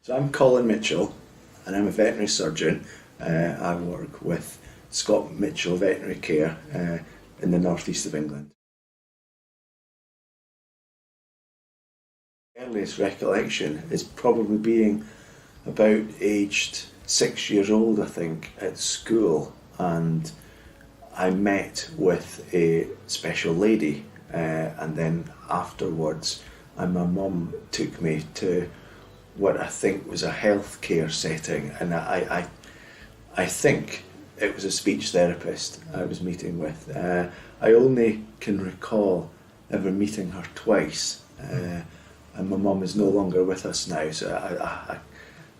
So I'm Colin Mitchell and I'm a veterinary surgeon. I work with Scott Mitchell Veterinary Care in the northeast of England. Earliest recollection is probably being about aged 6 years old, I think, at school, and I met with a special lady, and then afterwards my mum took me to what I think was a healthcare setting, and I think it was a speech therapist I was meeting with. I only can recall ever meeting her twice, and my mum is no longer with us now, so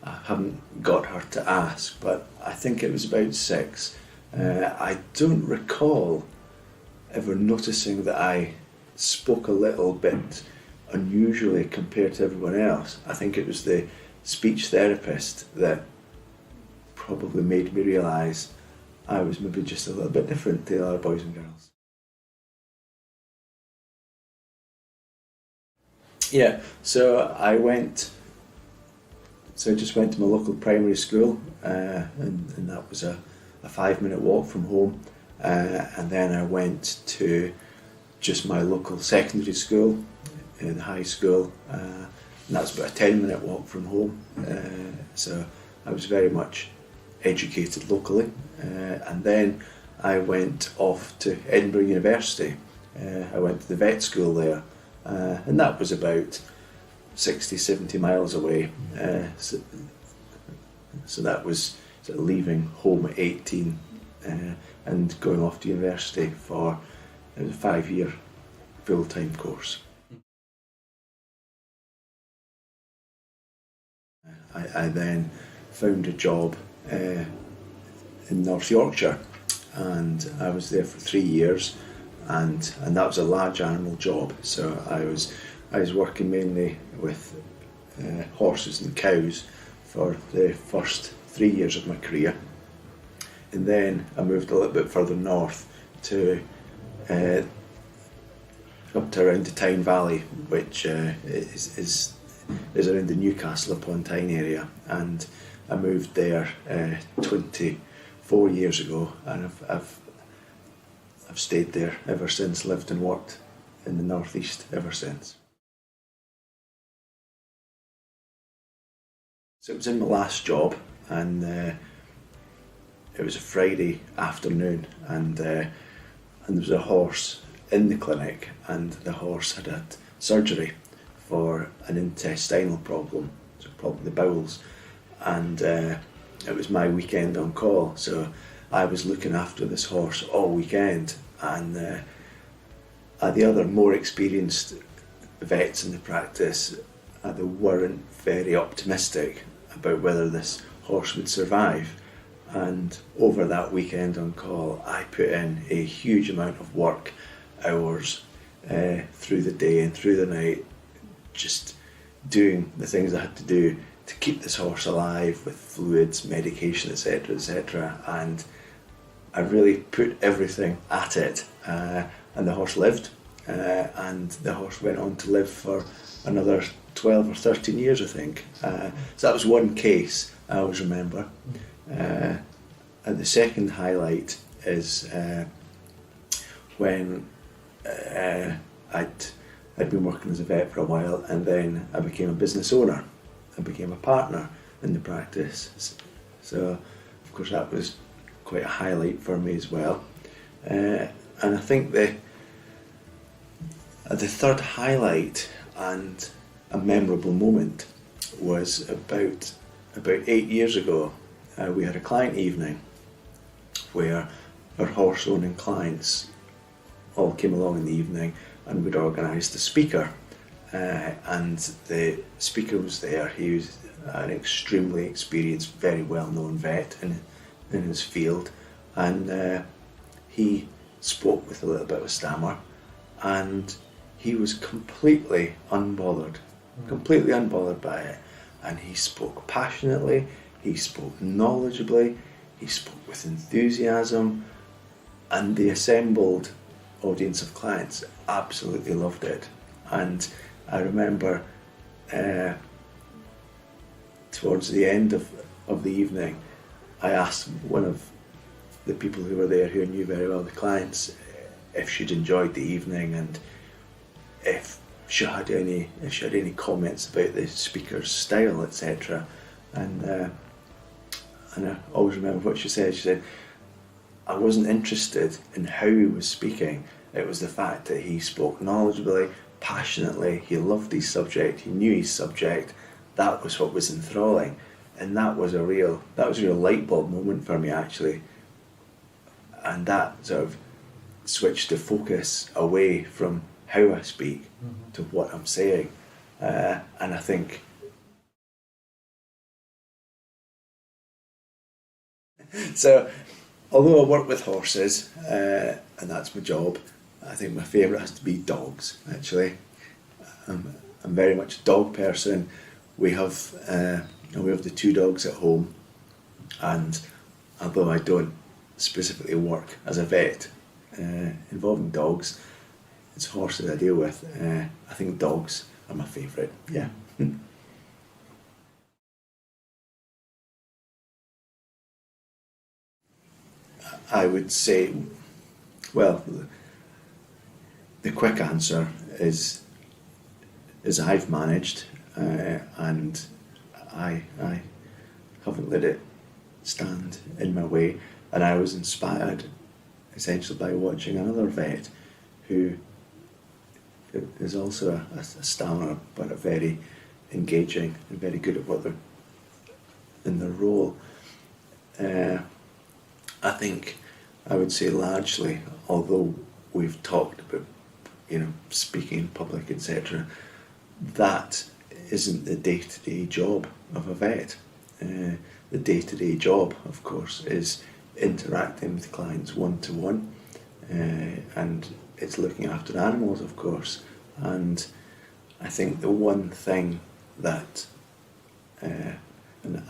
I haven't got her to ask, but I think it was about 6. I don't recall ever noticing that I spoke a little bit unusually compared to everyone else. I think it was the speech therapist that probably made me realise I was maybe just a little bit different to the other boys and girls. Yeah, so I just went to my local primary school, and that was a 5-minute walk from home, and then I went to just my local secondary school, the high school, and that's about a 10-minute walk from home, so I was very much educated locally, and then I went off to Edinburgh University. I went to the vet school there, and that was about 60-70 miles away, so that was sort of leaving home at 18 and going off to university for a 5-year full-time course. I then found a job in North Yorkshire, and I was there for 3 years, and that was a large animal job. So I was working mainly with horses and cows for the first 3 years of my career, and then I moved a little bit further north to up to around the Tyne Valley, which is around the Newcastle upon Tyne area, and I moved there 24 years ago, and I've stayed there ever since, lived and worked in the northeast ever since. So it was in my last job, and it was a Friday afternoon, and there was a horse in the clinic, and the horse had surgery for an intestinal problem, so probably the bowels, and it was my weekend on call, so I was looking after this horse all weekend, and the other more experienced vets in the practice, they weren't very optimistic about whether this horse would survive, and over that weekend on call I put in a huge amount of work, hours through the day and through the night, just doing the things I had to do to keep this horse alive with fluids, medication, etc, etc, and I really put everything at it, and the horse lived, and the horse went on to live for another 12 or 13 years, I think. So that was one case I always remember. And the second highlight is when I'd been working as a vet for a while, and then I became a business owner. I became a partner in the practice. So, of course, that was quite a highlight for me as well. And I think the third highlight and a memorable moment was about 8 years ago. We had a client evening where our horse-owning clients all came along in the evening, and we'd organised a speaker, and the speaker was there. He was an extremely experienced, very well-known vet in his field, and he spoke with a little bit of a stammer, and he was completely unbothered by it, and he spoke passionately, he spoke knowledgeably, he spoke with enthusiasm, and the assembled audience of clients absolutely loved it. And I remember towards the end of the evening, I asked one of the people who were there, who knew very well the clients, if she'd enjoyed the evening and if she had any comments about the speaker's style, etc. And I always remember what she said. She said, I wasn't interested in how he was speaking. It was the fact that he spoke knowledgeably, passionately, he loved his subject, he knew his subject. That was what was enthralling. And that was a real light bulb moment for me, actually. And that sort of switched the focus away from how I speak to what I'm saying. And I think so, although I work with horses, and that's my job, I think my favourite has to be dogs, actually. I'm very much a dog person. We have the 2 dogs at home, and although I don't specifically work as a vet involving dogs, it's horses I deal with. I think dogs are my favourite, yeah. I would say, well, the quick answer is I've managed, and I haven't let it stand in my way. And I was inspired essentially by watching another vet who is also a stammerer, but a very engaging and very good at what they're in their role. I think I would say largely, although we've talked about, speaking in public, etc., that isn't the day-to-day job of a vet. The day-to-day job, of course, is interacting with clients one-to-one, and it's looking after animals, of course. And I think the one thing that an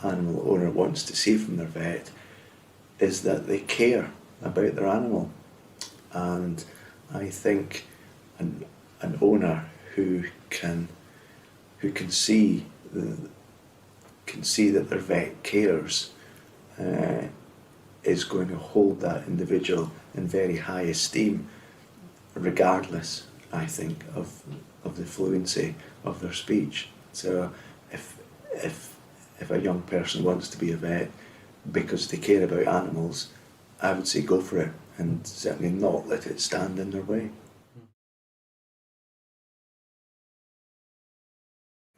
animal owner wants to see from their vet is that they care about their animal. And I think an owner who can see that their vet cares is going to hold that individual in very high esteem, regardless, I think, of the fluency of their speech. So if a young person wants to be a vet because they care about animals, I would say go for it, and certainly not let it stand in their way.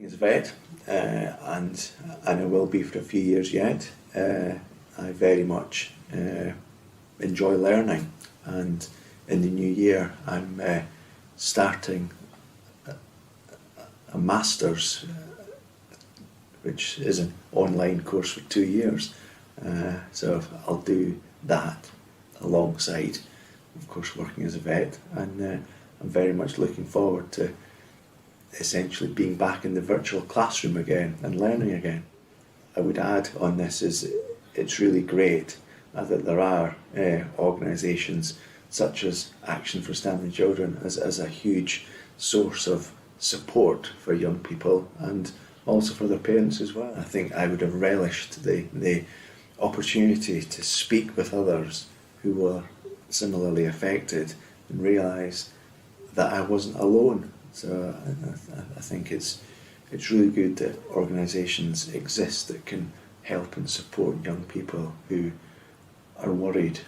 As a vet, and I will be for a few years yet, I very much enjoy learning, and in the new year I'm starting a master's, which is an online course for 2 years. So I'll do that alongside, of course, working as a vet, and I'm very much looking forward to essentially being back in the virtual classroom again and learning again. I would add on this is it's really great that there are organisations such as Action for Standing Children as a huge source of support for young people and also for their parents as well. I think I would have relished the opportunity to speak with others who were similarly affected and realise that I wasn't alone. So I think it's really good that organisations exist that can help and support young people who are worried